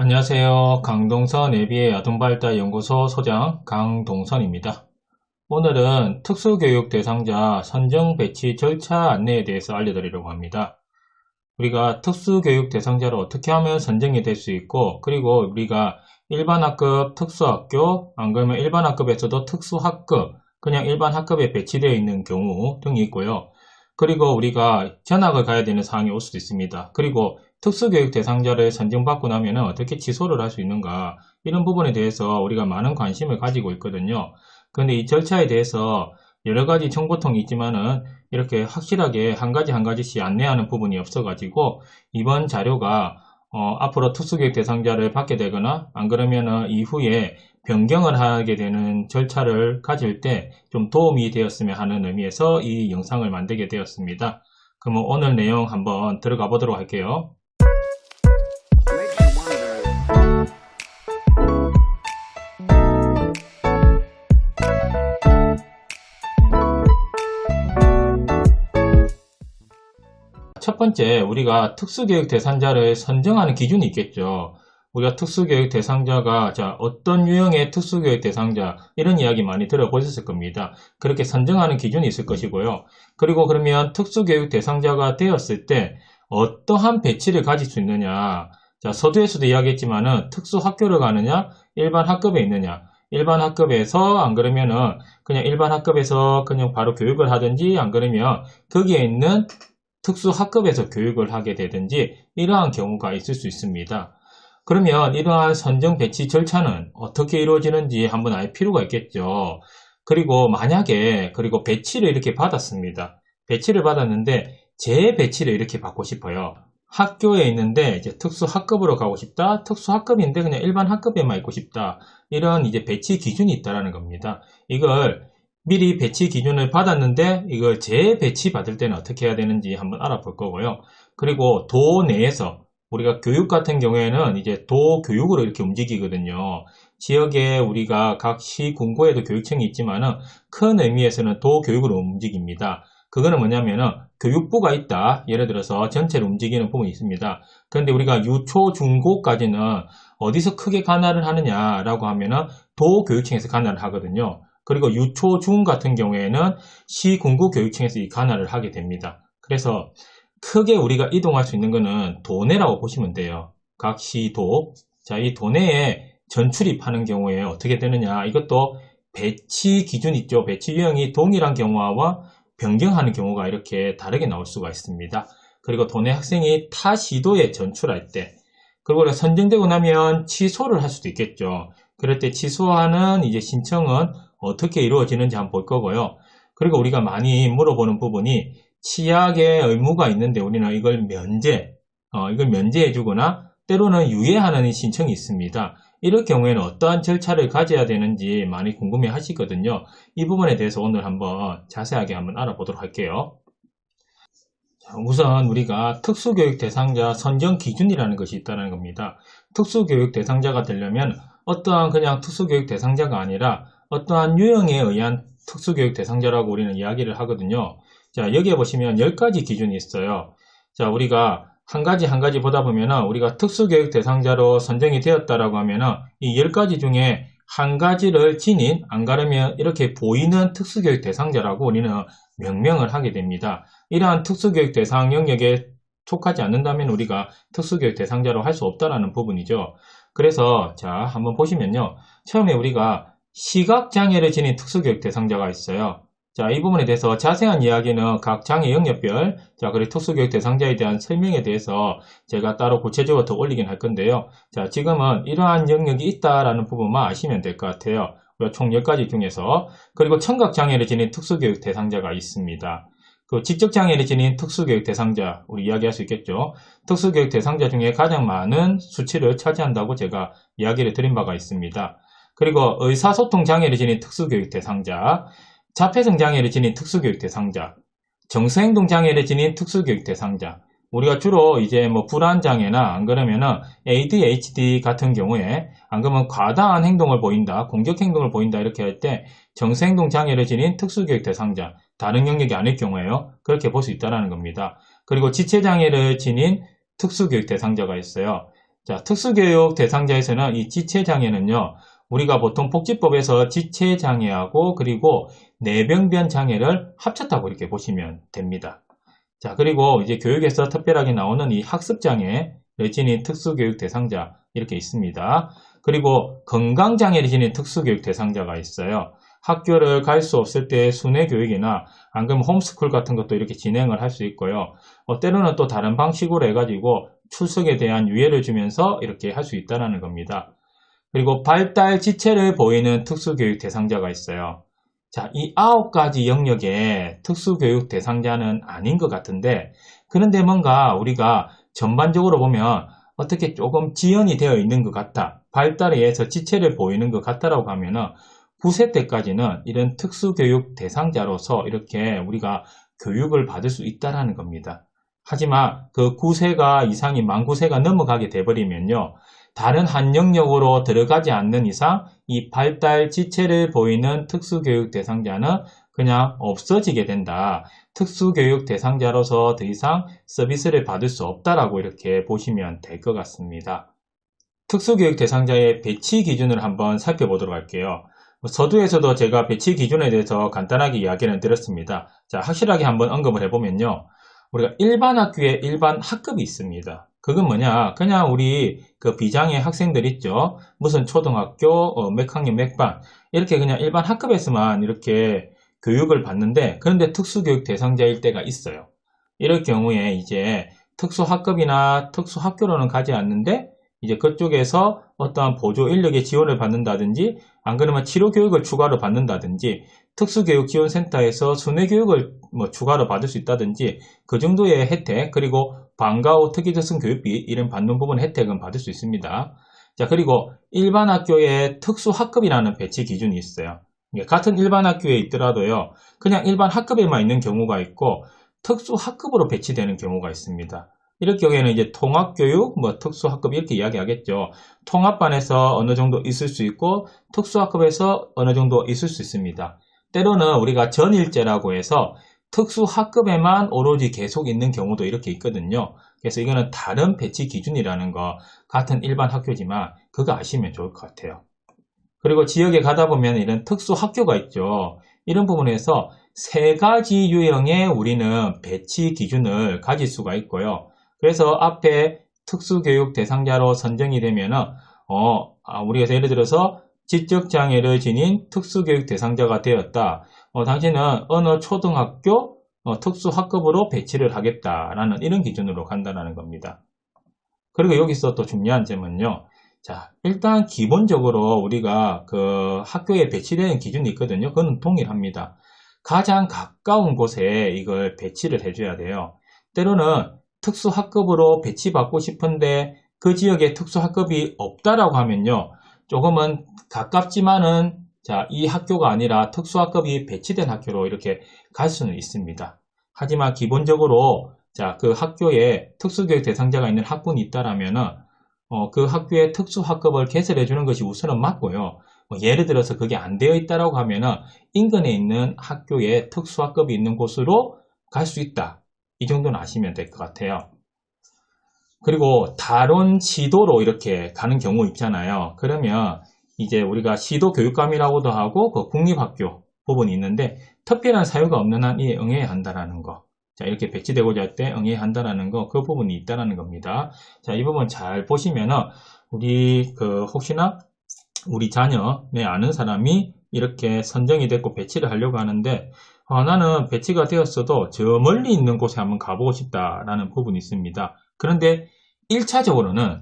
안녕하세요. 강동선 예비의 아동발달연구소 소장 강동선입니다. 오늘은 특수교육 대상자 선정 배치 절차 안내에 대해서 알려드리려고 합니다. 우리가 특수교육 대상자를 어떻게 하면 선정이 될 수 있고, 그리고 우리가 일반학급, 특수학교, 안 그러면 일반학급에서도 특수학급, 그냥 일반학급에 배치되어 있는 경우 등이 있고요. 그리고 우리가 전학을 가야 되는 상황이 올 수도 있습니다. 그리고 특수교육 대상자를 선정받고 나면 어떻게 취소를 할 수 있는가, 이런 부분에 대해서 우리가 많은 관심을 가지고 있거든요. 그런데 이 절차에 대해서 여러 가지 정보통이 있지만은 이렇게 확실하게 한 가지 한 가지씩 안내하는 부분이 없어가지고 이번 자료가 앞으로 특수교육 대상자를 받게 되거나 안 그러면은 이후에 변경을 하게 되는 절차를 가질 때 좀 도움이 되었으면 하는 의미에서 이 영상을 만들게 되었습니다. 그럼 오늘 내용 한번 들어가 보도록 할게요. 첫 번째, 우리가 특수교육 대상자를 선정하는 기준이 있겠죠. 우리가 특수교육 대상자가 어떤 유형의 특수교육 대상자, 이런 이야기 많이 들어보셨을 겁니다. 그렇게 선정하는 기준이 있을 것이고요. 그리고 그러면 특수교육 대상자가 되었을 때 어떠한 배치를 가질 수 있느냐. 서두에서도 이야기했지만은 특수학교를 가느냐, 일반 학급에 있느냐. 일반 학급에서 안 그러면은 그냥 일반 학급에서 그냥 바로 교육을 하든지, 안 그러면 거기에 있는 특수학급에서 교육을 하게 되든지 이러한 경우가 있을 수 있습니다. 그러면 이러한 선정 배치 절차는 어떻게 이루어지는지 한번 알 필요가 있겠죠. 그리고 만약에 배치를 이렇게 받았습니다. 배치를 받았는데 재배치를 이렇게 받고 싶어요. 학교에 있는데 이제 특수학급으로 가고 싶다. 특수학급인데 그냥 일반 학급에만 있고 싶다. 이런 이제 배치 기준이 있다라는 겁니다. 이걸 미리 배치 기준을 받았는데 이걸 재배치 받을 때는 어떻게 해야 되는지 한번 알아볼 거고요. 그리고 도 내에서 우리가 교육 같은 경우에는 이제 도 교육으로 이렇게 움직이거든요. 지역에 우리가 각 시, 군구에도 교육청이 있지만은 큰 의미에서는 도 교육으로 움직입니다. 그거는 뭐냐면은 교육부가 있다. 예를 들어서 전체를 움직이는 부분이 있습니다. 그런데 우리가 유초, 중고까지는 어디서 크게 관할을 하느냐라고 하면은 도 교육청에서 관할을 하거든요. 그리고 유초, 중 같은 경우에는 시, 군구 교육청에서 이 관할을 하게 됩니다. 그래서 크게 우리가 이동할 수 있는 것은 도내라고 보시면 돼요. 각 시, 도. 이 도내에 전출입하는 경우에 어떻게 되느냐. 이것도 배치 기준 있죠. 배치 유형이 동일한 경우와 변경하는 경우가 이렇게 다르게 나올 수가 있습니다. 그리고 도내 학생이 타 시도에 전출할 때, 그리고 선정되고 나면 취소를 할 수도 있겠죠. 그럴 때 취소하는 이제 신청은 어떻게 이루어지는지 한번 볼 거고요. 그리고 우리가 많이 물어보는 부분이 치약의 의무가 있는데 우리는 이걸 면제해 주거나 때로는 유예하는 신청이 있습니다. 이럴 경우에는 어떠한 절차를 가져야 되는지 많이 궁금해 하시거든요. 이 부분에 대해서 오늘 한번 자세하게 한번 알아보도록 할게요. 우선 우리가 특수교육 대상자 선정 기준이라는 것이 있다는 겁니다. 특수교육 대상자가 되려면 어떠한 그냥 특수교육 대상자가 아니라 어떠한 유형에 의한 특수교육 대상자라고 우리는 이야기를 하거든요. 여기에 보시면 10가지 기준이 있어요. 우리가 한 가지 한 가지 보다 보면은 우리가 특수교육 대상자로 선정이 되었다라고 하면은 이 10가지 중에 한 가지를 지닌, 안 가르면 이렇게 보이는 특수교육 대상자라고 우리는 명명을 하게 됩니다. 이러한 특수교육 대상 영역에 속하지 않는다면 우리가 특수교육 대상자로 할 수 없다라는 부분이죠. 그래서 한번 보시면요. 처음에 우리가 시각장애를 지닌 특수교육 대상자가 있어요. 이 부분에 대해서 자세한 이야기는 각 장애 영역별, 그리고 특수교육 대상자에 대한 설명에 대해서 제가 따로 구체적으로 더 올리긴 할 건데요. 지금은 이러한 영역이 있다라는 부분만 아시면 될 것 같아요. 총 10가지 중에서. 그리고 청각장애를 지닌 특수교육 대상자가 있습니다. 그 지적장애를 지닌 특수교육 대상자, 우리 이야기할 수 있겠죠. 특수교육 대상자 중에 가장 많은 수치를 차지한다고 제가 이야기를 드린 바가 있습니다. 그리고 의사소통 장애를 지닌 특수교육 대상자, 자폐성 장애를 지닌 특수교육 대상자, 정서행동 장애를 지닌 특수교육 대상자. 우리가 주로 이제 불안장애나 안 그러면은 ADHD 같은 경우에 안 그러면 과다한 행동을 보인다, 공격 행동을 보인다 이렇게 할 때 정서행동 장애를 지닌 특수교육 대상자, 다른 영역이 아닐 경우에요. 그렇게 볼 수 있다는 겁니다. 그리고 지체장애를 지닌 특수교육 대상자가 있어요. 자, 특수교육 대상자에서는 이 지체장애는요, 우리가 보통 복지법에서 지체장애하고 그리고 뇌병변 장애를 합쳤다고 이렇게 보시면 됩니다. 자, 그리고 이제 교육에서 특별하게 나오는 이 학습장애를 지닌 특수교육 대상자 이렇게 있습니다. 그리고 건강장애를 지닌 특수교육 대상자가 있어요. 학교를 갈 수 없을 때 순회교육이나 안 그러면 홈스쿨 같은 것도 이렇게 진행을 할 수 있고요. 때로는 또 다른 방식으로 해가지고 출석에 대한 유예를 주면서 이렇게 할 수 있다는 겁니다. 그리고 발달 지체를 보이는 특수교육 대상자가 있어요. 자, 이 9가지 영역의 특수교육 대상자는 아닌 것 같은데, 그런데 뭔가 우리가 전반적으로 보면 어떻게 조금 지연이 되어 있는 것 같다, 발달에 의해서 지체를 보이는 것 같다라고 하면은 9세 때까지는 이런 특수교육 대상자로서 이렇게 우리가 교육을 받을 수 있다는 겁니다. 하지만 그 9세가 이상이 만 9세가 넘어가게 돼버리면요, 다른 한 영역으로 들어가지 않는 이상 이 발달 지체를 보이는 특수교육 대상자는 그냥 없어지게 된다. 특수교육 대상자로서 더 이상 서비스를 받을 수 없다라고 이렇게 보시면 될 것 같습니다. 특수교육 대상자의 배치 기준을 한번 살펴보도록 할게요. 서두에서도 제가 배치 기준에 대해서 간단하게 이야기를 드렸습니다. 자, 확실하게 한번 언급을 해보면요, 우리가 일반 학교에 일반 학급이 있습니다. 그건 뭐냐, 그냥 우리 그 비장애 학생들 있죠, 무슨 초등학교 몇 학년 몇 반 이렇게 그냥 일반 학급에서만 이렇게 교육을 받는데, 그런데 특수교육 대상자일 때가 있어요. 이럴 경우에 이제 특수학급이나 특수학교로는 가지 않는데 이제 그쪽에서 어떠한 보조 인력의 지원을 받는다든지, 안 그러면 치료교육을 추가로 받는다든지, 특수교육지원센터에서 순회교육을 추가로 받을 수 있다든지, 그 정도의 혜택, 그리고 방과 후 특기특성 교육비 이런 받는 부분 혜택은 받을 수 있습니다. 자, 그리고 일반 학교에 특수학급이라는 배치 기준이 있어요. 같은 일반 학교에 있더라도요, 그냥 일반 학급에만 있는 경우가 있고 특수학급으로 배치되는 경우가 있습니다. 이럴 경우에는 이제 통합교육, 특수학급 이렇게 이야기하겠죠. 통합반에서 어느 정도 있을 수 있고 특수학급에서 어느 정도 있을 수 있습니다. 때로는 우리가 전일제라고 해서 특수학급에만 오로지 계속 있는 경우도 이렇게 있거든요. 그래서 이거는 다른 배치 기준이라는 거, 같은 일반 학교지만 그거 아시면 좋을 것 같아요. 그리고 지역에 가다 보면 이런 특수학교가 있죠. 이런 부분에서 3가지 유형의 우리는 배치 기준을 가질 수가 있고요. 그래서 앞에 특수교육 대상자로 선정이 되면은 우리가 예를 들어서 지적장애를 지닌 특수교육 대상자가 되었다. 당신은 어느 초등학교 특수학급으로 배치를 하겠다라는 이런 기준으로 간다는 겁니다. 그리고 여기서 또 중요한 점은요. 자, 일단 기본적으로 우리가 그 학교에 배치되는 기준이 있거든요. 그건 동일합니다. 가장 가까운 곳에 이걸 배치를 해줘야 돼요. 때로는 특수학급으로 배치받고 싶은데 그 지역에 특수학급이 없다라고 하면요, 조금은 가깝지만은 자, 이 학교가 아니라 특수학급이 배치된 학교로 이렇게 갈 수는 있습니다. 하지만 기본적으로 자, 그 학교에 특수교육 대상자가 있는 학군이 있다라면은 그 학교에 특수학급을 개설해 주는 것이 우선은 맞고요. 예를 들어서 그게 안 되어 있다라고 하면은 인근에 있는 학교에 특수학급이 있는 곳으로 갈 수 있다. 이 정도는 아시면 될 것 같아요. 그리고 다른 시도로 이렇게 가는 경우 있잖아요. 그러면 이제 우리가 시도 교육감이라고도 하고 그 국립학교 부분이 있는데, 특별한 사유가 없는 한 이에 응해야 한다는 거. 자, 이렇게 배치되고자 할 때 응해야 한다는 거, 그 부분이 있다는 겁니다. 자, 이 부분 잘 보시면은 우리 혹시나 우리 자녀의 아는 사람이 이렇게 선정이 됐고 배치를 하려고 하는데, 나는 배치가 되었어도 저 멀리 있는 곳에 한번 가보고 싶다라는 부분이 있습니다. 그런데 1차적으로는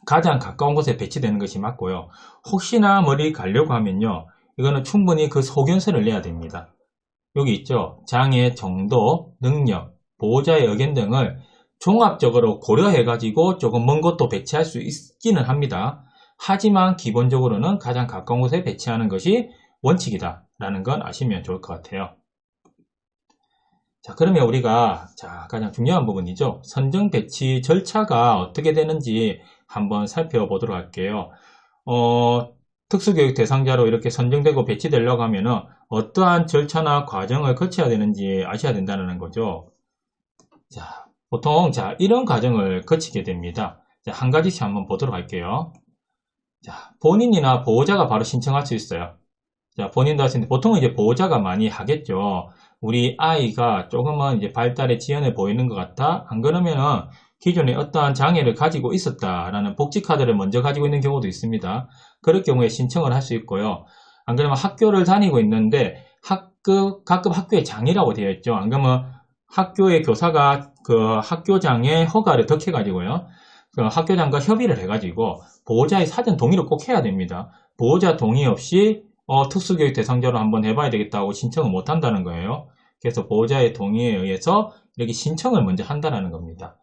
가장 가까운 곳에 배치되는 것이 맞고요. 혹시나 멀리 가려고 하면요, 이거는 충분히 그 소견서를 내야 됩니다. 여기 있죠. 장애 정도, 능력, 보호자의 의견 등을 종합적으로 고려해가지고 조금 먼 곳도 배치할 수 있기는 합니다. 하지만 기본적으로는 가장 가까운 곳에 배치하는 것이 원칙이다 라는 건 아시면 좋을 것 같아요. 자, 그러면 우리가 가장 중요한 부분이죠. 선정 배치 절차가 어떻게 되는지 한번 살펴보도록 할게요. 특수교육 대상자로 이렇게 선정되고 배치되려고 하면은 어떠한 절차나 과정을 거쳐야 되는지 아셔야 된다는 거죠. 자, 보통 이런 과정을 거치게 됩니다. 자, 한 가지씩 한번 보도록 할게요. 자, 본인이나 보호자가 바로 신청할 수 있어요. 자, 본인도 하시는데 보통은 이제 보호자가 많이 하겠죠. 우리 아이가 조금은 이제 발달의 지연을 보이는 것 같아. 안 그러면은 기존에 어떠한 장애를 가지고 있었다라는 복지카드를 먼저 가지고 있는 경우도 있습니다. 그럴 경우에 신청을 할 수 있고요. 안 그러면 학교를 다니고 있는데 가끔 학교에 장이라고 되어 있죠. 안 그러면 학교의 교사가 그 학교장의 허가를 덕해가지고요. 그 학교장과 협의를 해가지고 보호자의 사전 동의를 꼭 해야 됩니다. 보호자 동의 없이 특수교육 대상자로 한번 해봐야 되겠다고 신청을 못 한다는 거예요. 그래서 보호자의 동의에 의해서 이렇게 신청을 먼저 한다는 겁니다.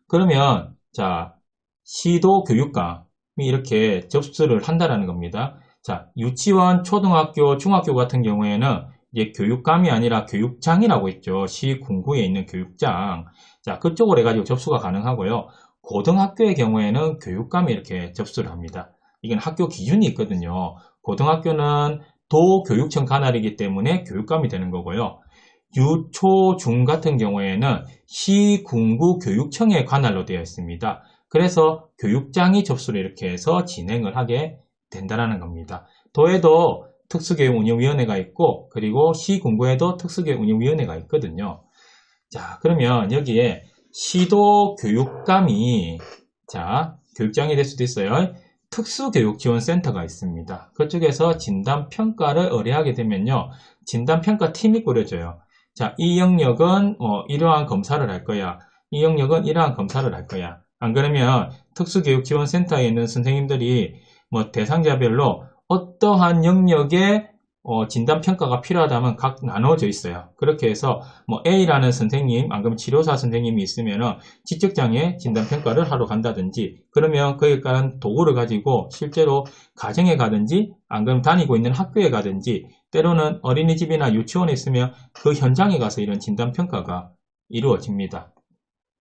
그러면 자, 시도 교육감이 이렇게 접수를 한다는 겁니다. 자, 유치원, 초등학교, 중학교 같은 경우에는 이제 교육감이 아니라 교육장이라고 있죠. 시 군구에 있는 교육장. 자, 그쪽으로 해가지고 접수가 가능하고요. 고등학교의 경우에는 교육감이 이렇게 접수를 합니다. 이건 학교 기준이 있거든요. 고등학교는 도교육청 관할이기 때문에 교육감이 되는 거고요. 유, 초, 중 같은 경우에는 시, 군구, 교육청의 관할로 되어 있습니다. 그래서 교육장이 접수를 이렇게 해서 진행을 하게 된다는 겁니다. 도에도 특수교육운영위원회가 있고 그리고 시, 군구에도 특수교육운영위원회가 있거든요. 자, 그러면 여기에 시도교육감이 자, 교육장이 될 수도 있어요. 특수교육지원센터가 있습니다. 그쪽에서 진단평가를 의뢰하게 되면요. 진단평가팀이 꾸려져요. 자, 이 영역은 이러한 검사를 할 거야. 이 영역은 이러한 검사를 할 거야. 안 그러면 특수교육지원센터에 있는 선생님들이 뭐 대상자별로 어떠한 영역에 진단평가가 필요하다면 각 나눠져 있어요. 그렇게 해서 뭐 A라는 선생님, 안 그러면 치료사 선생님이 있으면은 지적장애 진단평가를 하러 간다든지 그러면 그에 따른 도구를 가지고 실제로 가정에 가든지 안 그러면 다니고 있는 학교에 가든지 때로는 어린이집이나 유치원에 있으면 그 현장에 가서 이런 진단평가가 이루어집니다.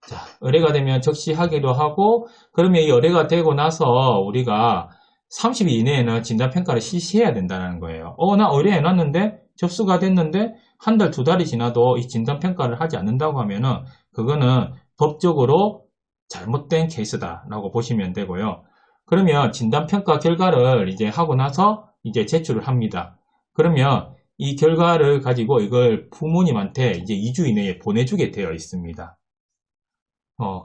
자, 의뢰가 되면 적시하기도 하고 그러면 이 의뢰가 되고 나서 우리가 30일 이내에는 진단평가를 실시해야 된다는 거예요. 나 의뢰해놨는데 접수가 됐는데 한 달, 두 달이 지나도 이 진단평가를 하지 않는다고 하면은 그거는 법적으로 잘못된 케이스다라고 보시면 되고요. 그러면 진단평가 결과를 이제 하고 나서 이제 제출을 합니다. 그러면 이 결과를 가지고 이걸 부모님한테 이제 2주 이내에 보내주게 되어 있습니다.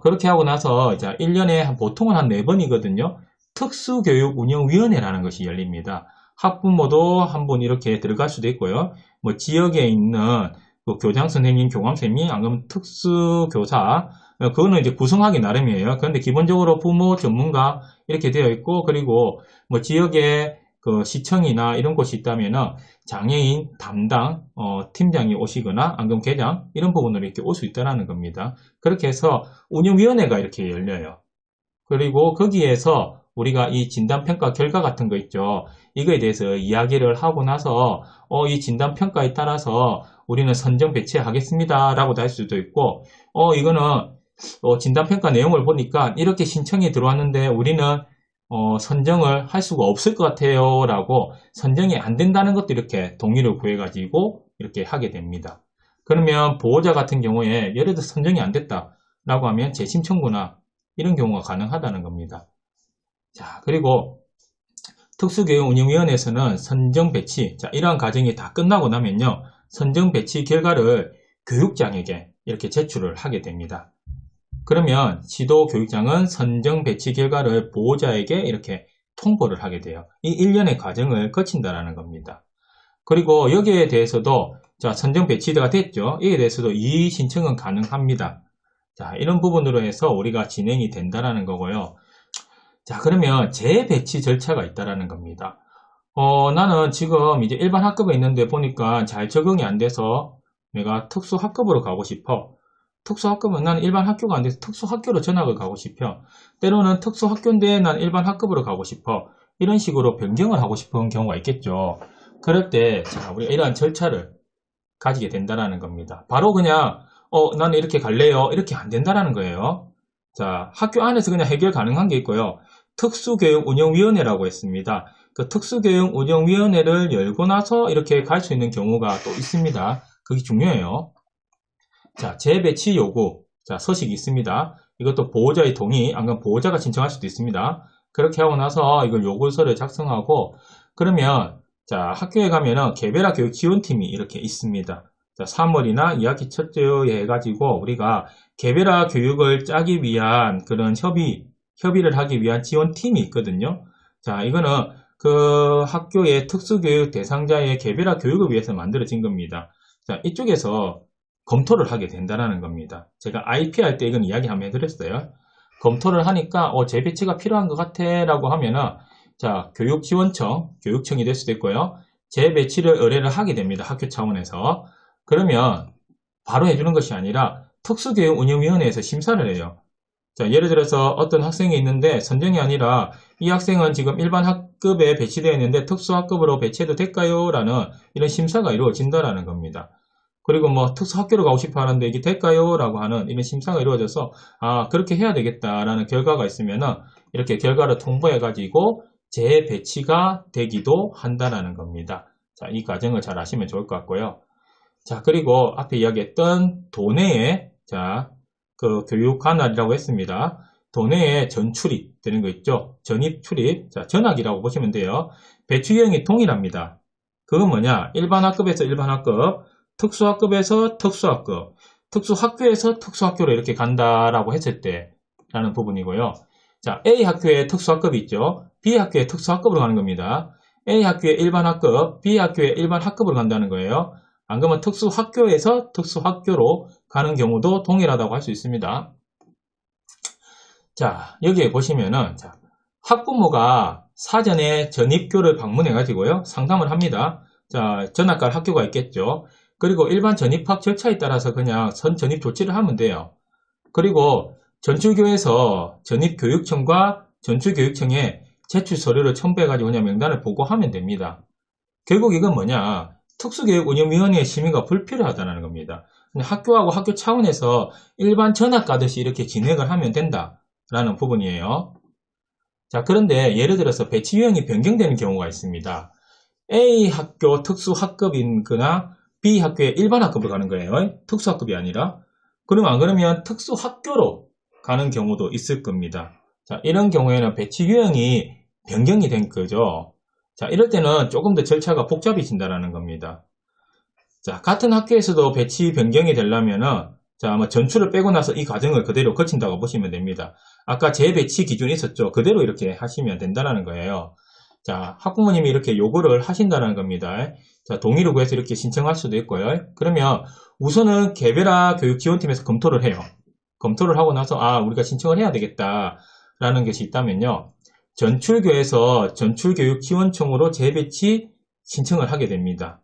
그렇게 하고 나서 이제 1년에 보통은 한 4번이거든요. 특수교육운영위원회라는 것이 열립니다. 학부모도 한 분 이렇게 들어갈 수도 있고요. 뭐 지역에 있는 그 교장 선생님, 교감선생님이 안 그러면 특수교사, 그거는 이제 구성하기 나름이에요. 그런데 기본적으로 부모 전문가 이렇게 되어 있고 그리고 뭐 지역에 그 시청이나 이런 곳이 있다면은 장애인 담당 팀장이 오시거나 안 그러면 계장 이런 부분으로 이렇게 올 수 있다는 겁니다. 그렇게 해서 운영위원회가 이렇게 열려요. 그리고 거기에서 우리가 이 진단평가 결과 같은 거 있죠. 이거에 대해서 이야기를 하고 나서 이 진단평가에 따라서 우리는 선정 배치하겠습니다 라고도 할 수도 있고 이거는 진단평가 내용을 보니까 이렇게 신청이 들어왔는데 우리는 선정을 할 수가 없을 것 같아요 라고 선정이 안 된다는 것도 이렇게 동의를 구해 가지고 이렇게 하게 됩니다. 그러면 보호자 같은 경우에 예를 들어 선정이 안 됐다 라고 하면 재심 청구나 이런 경우가 가능하다는 겁니다. 자, 그리고 특수교육운영위원회에서는 선정 배치, 자, 이러한 과정이 다 끝나고 나면요, 선정 배치 결과를 교육장에게 이렇게 제출을 하게 됩니다. 그러면 지도교육장은 선정 배치 결과를 보호자에게 이렇게 통보를 하게 돼요. 이 1년의 과정을 거친다라는 겁니다. 그리고 여기에 대해서도, 자, 선정 배치가 됐죠. 이에 대해서도 이의 신청은 가능합니다. 자, 이런 부분으로 해서 우리가 진행이 된다라는 거고요. 자, 그러면 재배치 절차가 있다라는 겁니다. 나는 지금 이제 일반 학급에 있는데 보니까 잘 적응이 안 돼서 내가 특수학급으로 가고 싶어. 특수학급은 나는 일반 학교가 안 돼서 특수학교로 전학을 가고 싶어. 때로는 특수학교인데 난 일반 학급으로 가고 싶어. 이런 식으로 변경을 하고 싶은 경우가 있겠죠. 그럴 때, 자, 우리가 이러한 절차를 가지게 된다라는 겁니다. 바로 그냥, 나는 이렇게 갈래요. 이렇게 안 된다라는 거예요. 자, 학교 안에서 그냥 해결 가능한 게 있고요. 특수교육운영위원회라고 했습니다. 그 특수교육운영위원회를 열고 나서 이렇게 갈 수 있는 경우가 또 있습니다. 그게 중요해요. 자, 재배치 요구. 자, 서식이 있습니다. 이것도 보호자의 동의, 아니면 보호자가 신청할 수도 있습니다. 그렇게 하고 나서 이걸 요구서를 작성하고 그러면 자 학교에 가면은 개별화 교육 지원팀이 이렇게 있습니다. 자 3월이나 2학기 첫 주에 해가지고 우리가 개별화 교육을 짜기 위한 그런 협의를 하기 위한 지원팀이 있거든요. 자 이거는 그 학교의 특수교육 대상자의 개별화 교육을 위해서 만들어진 겁니다. 자 이쪽에서 검토를 하게 된다는 겁니다. 제가 IP 할 때 이건 이야기 한번 해드렸어요. 검토를 하니까 재배치가 필요한 것 같아 라고 하면은 자 교육지원청, 교육청이 될 수도 있고요. 재배치를 의뢰를 하게 됩니다. 학교 차원에서. 그러면 바로 해주는 것이 아니라 특수교육운영위원회에서 심사를 해요. 자 예를 들어서 어떤 학생이 있는데 선정이 아니라 이 학생은 지금 일반 학급에 배치되어 있는데 특수학급으로 배치해도 될까요? 라는 이런 심사가 이루어진다는 겁니다. 그리고 뭐 특수학교로 가고 싶어 하는데 이게 될까요? 라고 하는 이런 심사가 이루어져서 그렇게 해야 되겠다라는 결과가 있으면은 이렇게 결과를 통보해 가지고 재배치가 되기도 한다라는 겁니다. 자, 이 과정을 잘 아시면 좋을 것 같고요. 자, 그리고 앞에 이야기했던 도내에 그 교육 관할이라고 했습니다. 도내에 전출입 되는 거 있죠? 전입 출입. 자, 전학이라고 보시면 돼요. 배치 유형이 동일합니다. 그건 뭐냐? 일반 학급에서 일반 학급, 특수학급에서 특수학급, 특수학교에서 특수학교로 이렇게 간다라고 했을 때 라는 부분이고요. 자, A 학교에 특수학급이 있죠. B 학교에 특수학급으로 가는 겁니다. A 학교에 일반 학급, B 학교에 일반 학급으로 간다는 거예요. 안 그러면 특수학교에서 특수학교로 가는 경우도 동일하다고 할 수 있습니다. 자, 여기에 보시면은 학부모가 사전에 전입교를 방문해 가지고요. 상담을 합니다. 자, 전학갈 학교가 있겠죠. 그리고 일반 전입학 절차에 따라서 그냥 전입 조치를 하면 돼요. 그리고 전출교에서 전입교육청과 전출교육청에 제출 서류를 첨부해가지고 그냥 명단을 보고하면 됩니다. 결국 이건 뭐냐? 특수교육운영위원회의 심의가 불필요하다는 겁니다. 학교하고 학교 차원에서 일반 전학 가듯이 이렇게 진행을 하면 된다라는 부분이에요. 자, 그런데 예를 들어서 배치 유형이 변경되는 경우가 있습니다. A 학교 특수학급이거나 B 학교에 일반 학급으로 가는 거예요. 특수학급이 아니라. 그러면 안 그러면 특수학교로 가는 경우도 있을 겁니다. 자, 이런 경우에는 배치 유형이 변경이 된 거죠. 자, 이럴 때는 조금 더 절차가 복잡해진다는 겁니다. 자, 같은 학교에서도 배치 변경이 되려면은 뭐 전출을 빼고 나서 이 과정을 그대로 거친다고 보시면 됩니다. 아까 재배치 기준이 있었죠. 그대로 이렇게 하시면 된다는 거예요. 자, 학부모님이 이렇게 요구를 하신다는 겁니다. 자, 동의를 구해서 이렇게 신청할 수도 있고요. 그러면 우선은 개별화 교육지원팀에서 검토를 해요. 검토를 하고 나서 우리가 신청을 해야 되겠다라는 것이 있다면요. 전출교에서 전출교육지원청으로 재배치 신청을 하게 됩니다.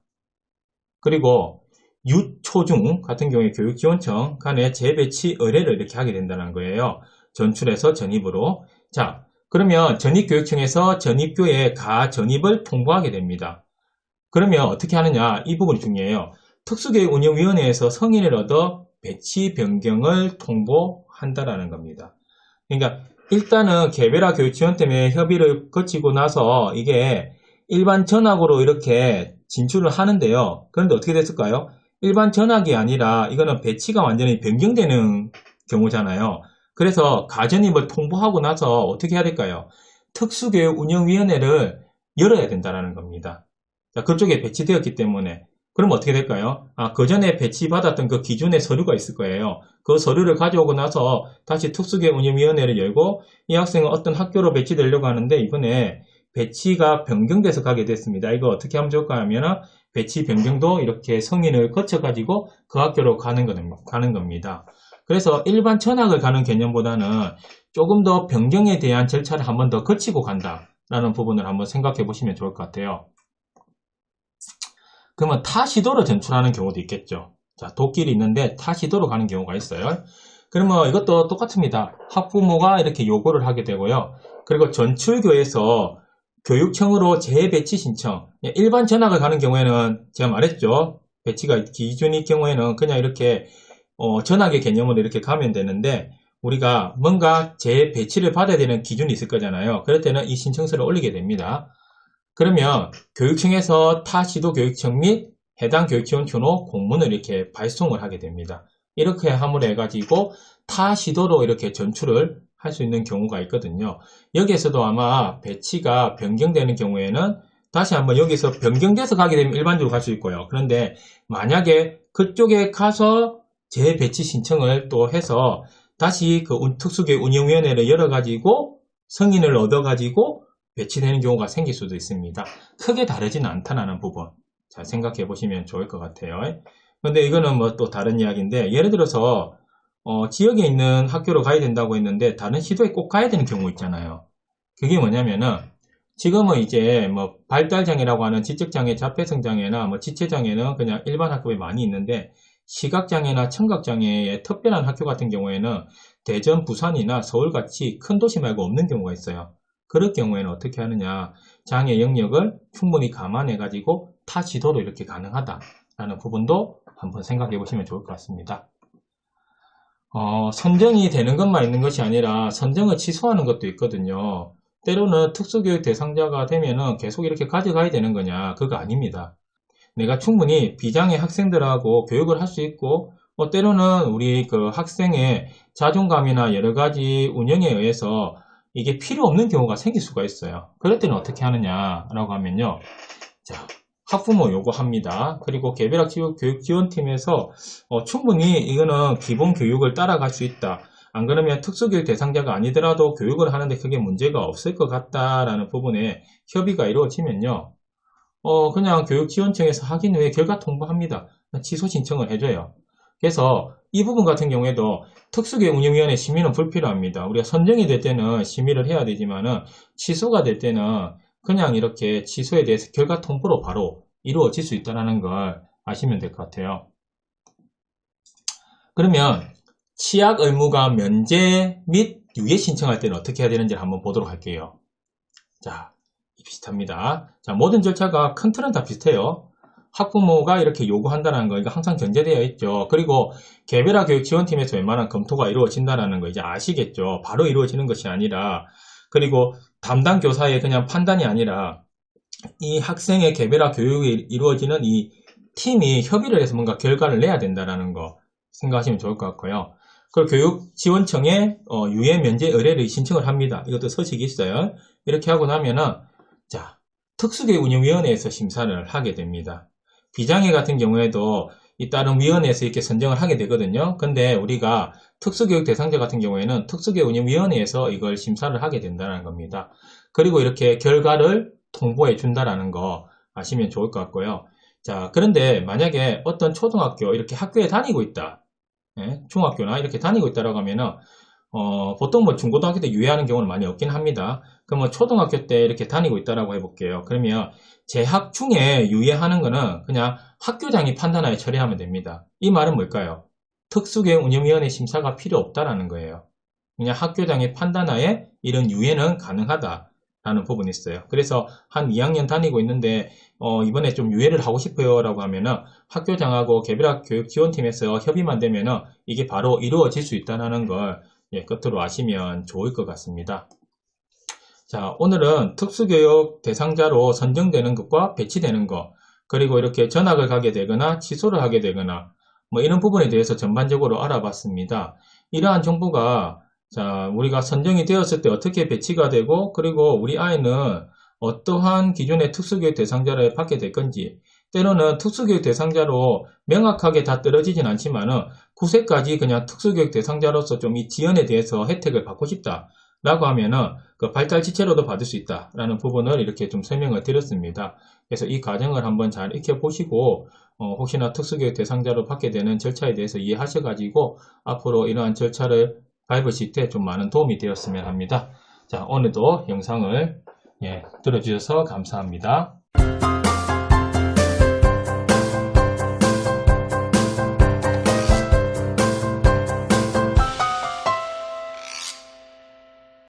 그리고 유초중 같은 경우에 교육지원청 간에 재배치 의뢰를 이렇게 하게 된다는 거예요. 전출에서 전입으로. 자, 그러면 전입교육청에서 전입교에 가전입을 통보하게 됩니다. 그러면 어떻게 하느냐? 이 부분이 중요해요. 특수교육운영위원회에서 성인을 얻어 배치 변경을 통보한다라는 겁니다. 그러니까 일단은 개별화 교육 지원 때문에 협의를 거치고 나서 이게 일반 전학으로 이렇게 진출을 하는데요. 그런데 어떻게 됐을까요? 일반 전학이 아니라 이거는 배치가 완전히 변경되는 경우잖아요. 그래서 가전입을 통보하고 나서 어떻게 해야 될까요? 특수교육운영위원회를 열어야 된다는 겁니다. 자, 그쪽에 배치되었기 때문에 그럼 어떻게 될까요? 그 전에 배치받았던 그 기준의 서류가 있을 거예요. 그 서류를 가져오고 나서 다시 특수교육운영위원회를 열고 이 학생은 어떤 학교로 배치되려고 하는데 이번에 배치가 변경돼서 가게 됐습니다. 이거 어떻게 하면 좋을까 하면 배치 변경도 이렇게 성인을 거쳐가지고 그 학교로 가는 겁니다. 그래서 일반 전학을 가는 개념보다는 조금 더 변경에 대한 절차를 한 번 더 거치고 간다라는 부분을 한번 생각해 보시면 좋을 것 같아요. 그러면 타 시도로 전출하는 경우도 있겠죠. 자, 도끼리 있는데 타 시도로 가는 경우가 있어요. 그러면 이것도 똑같습니다. 학부모가 이렇게 요구를 하게 되고요. 그리고 전출교에서 교육청으로 재배치 신청. 일반 전학을 가는 경우에는 제가 말했죠. 배치가 기준일 경우에는 그냥 이렇게 전학의 개념으로 이렇게 가면 되는데 우리가 뭔가 재배치를 받아야 되는 기준이 있을 거잖아요. 그럴 때는 이 신청서를 올리게 됩니다. 그러면 교육청에서 타 시도 교육청 및 해당 교육지원촌으로 공문을 이렇게 발송을 하게 됩니다. 이렇게 함으로 해가지고 타 시도로 이렇게 전출을 할 수 있는 경우가 있거든요. 여기에서도 아마 배치가 변경되는 경우에는 다시 한번 여기서 변경돼서 가게 되면 일반적으로 갈 수 있고요. 그런데 만약에 그쪽에 가서 재배치 신청을 또 해서 다시 그 특수교육 운영위원회를 열어가지고 승인을 얻어가지고 배치되는 경우가 생길 수도 있습니다. 크게 다르지는 않다는 부분 잘 생각해 보시면 좋을 것 같아요. 근데 이거는 뭐 또 다른 이야기인데, 예를 들어서 지역에 있는 학교로 가야 된다고 했는데 다른 시도에 꼭 가야 되는 경우 있잖아요. 그게 뭐냐면은 지금은 이제 뭐 발달장애라고 하는 지적장애, 자폐성장애나 뭐 지체장애는 그냥 일반 학교에 많이 있는데, 시각장애나 청각장애의 특별한 학교 같은 경우에는 대전, 부산이나 서울같이 큰 도시 말고 없는 경우가 있어요. 그럴 경우에는 어떻게 하느냐, 장애 영역을 충분히 감안해 가지고 타 지도로 이렇게 가능하다라는 부분도 한번 생각해 보시면 좋을 것 같습니다. 선정이 되는 것만 있는 것이 아니라 선정을 취소하는 것도 있거든요. 때로는 특수교육 대상자가 되면은 계속 이렇게 가져가야 되는 거냐, 그거 아닙니다. 내가 충분히 비장애 학생들하고 교육을 할 수 있고, 때로는 우리 그 학생의 자존감이나 여러 가지 운영에 의해서 이게 필요 없는 경우가 생길 수가 있어요. 그럴 때는 어떻게 하느냐라고 하면요. 자, 학부모 요구합니다. 그리고 개별학 교육 지원팀에서 충분히 이거는 기본 교육을 따라갈 수 있다. 안 그러면 특수교육 대상자가 아니더라도 교육을 하는데 크게 문제가 없을 것 같다라는 부분에 협의가 이루어지면요. 그냥 교육지원청에서 확인 후에 결과 통보합니다. 취소 신청을 해줘요. 그래서 이 부분 같은 경우에도 특수교육운영위원회 심의는 불필요합니다. 우리가 선정이 될 때는 심의를 해야 되지만은 취소가 될 때는 그냥 이렇게 취소에 대해서 결과 통보로 바로 이루어질 수 있다는 걸 아시면 될 것 같아요. 그러면 치약 의무가 면제 및 유예 신청할 때는 어떻게 해야 되는지를 한번 보도록 할게요. 자, 비슷합니다. 자, 모든 절차가 큰 틀은 다 비슷해요. 학부모가 이렇게 요구한다는 거, 이거 항상 전제되어 있죠. 그리고 개별화 교육 지원팀에서 웬만한 검토가 이루어진다는 거 이제 아시겠죠. 바로 이루어지는 것이 아니라, 그리고 담당 교사의 그냥 판단이 아니라 이 학생의 개별화 교육이 이루어지는 이 팀이 협의를 해서 뭔가 결과를 내야 된다는 거 생각하시면 좋을 것 같고요. 그리고 교육지원청에 유예 면제 의뢰를 신청을 합니다. 이것도 서식이 있어요. 이렇게 하고 나면은 자, 특수교육운영위원회에서 심사를 하게 됩니다. 비장애 같은 경우에도 이 다른 위원회에서 이렇게 선정을 하게 되거든요. 근데 우리가 특수교육 대상자 같은 경우에는 특수교육운영위원회에서 이걸 심사를 하게 된다는 겁니다. 그리고 이렇게 결과를 통보해 준다라는 거 아시면 좋을 것 같고요. 자, 그런데 만약에 어떤 초등학교 이렇게 학교에 다니고 있다. 중학교나 이렇게 다니고 있다라고 하면은 보통 뭐 중고등학교 때 유예하는 경우는 많이 없긴 합니다. 그러면 초등학교 때 이렇게 다니고 있다라고 해볼게요. 그러면 재학 중에 유예하는 거는 그냥 학교장이 판단하에 처리하면 됩니다. 이 말은 뭘까요? 특수교육운영위원회 심사가 필요 없다라는 거예요. 그냥 학교장의 판단하에 이런 유예는 가능하다라는 부분이 있어요. 그래서 한 2학년 다니고 있는데 이번에 좀 유예를 하고 싶어요 라고 하면은 학교장하고 개별학 교육지원팀에서 협의만 되면은 이게 바로 이루어질 수 있다는 걸 끝으로 아시면 좋을 것 같습니다. 자, 오늘은 특수교육 대상자로 선정되는 것과 배치되는 것, 그리고 이렇게 전학을 가게 되거나 취소를 하게 되거나 뭐 이런 부분에 대해서 전반적으로 알아봤습니다. 이러한 정보가 자, 우리가 선정이 되었을 때 어떻게 배치가 되고, 그리고 우리 아이는 어떠한 기준의 특수교육 대상자를 받게 될 건지, 때로는 특수교육 대상자로 명확하게 다 떨어지진 않지만은 9세까지 그냥 특수교육 대상자로서 좀 이 지원에 대해서 혜택을 받고 싶다 라고 하면은 그 발달 지체로도 받을 수 있다 라는 부분을 이렇게 좀 설명을 드렸습니다. 그래서 이 과정을 한번 잘 익혀보시고 혹시나 특수교육 대상자로 받게 되는 절차에 대해서 이해하셔가지고 앞으로 이러한 절차를 밟으실 때 좀 많은 도움이 되었으면 합니다. 자, 오늘도 영상을 들어주셔서 감사합니다.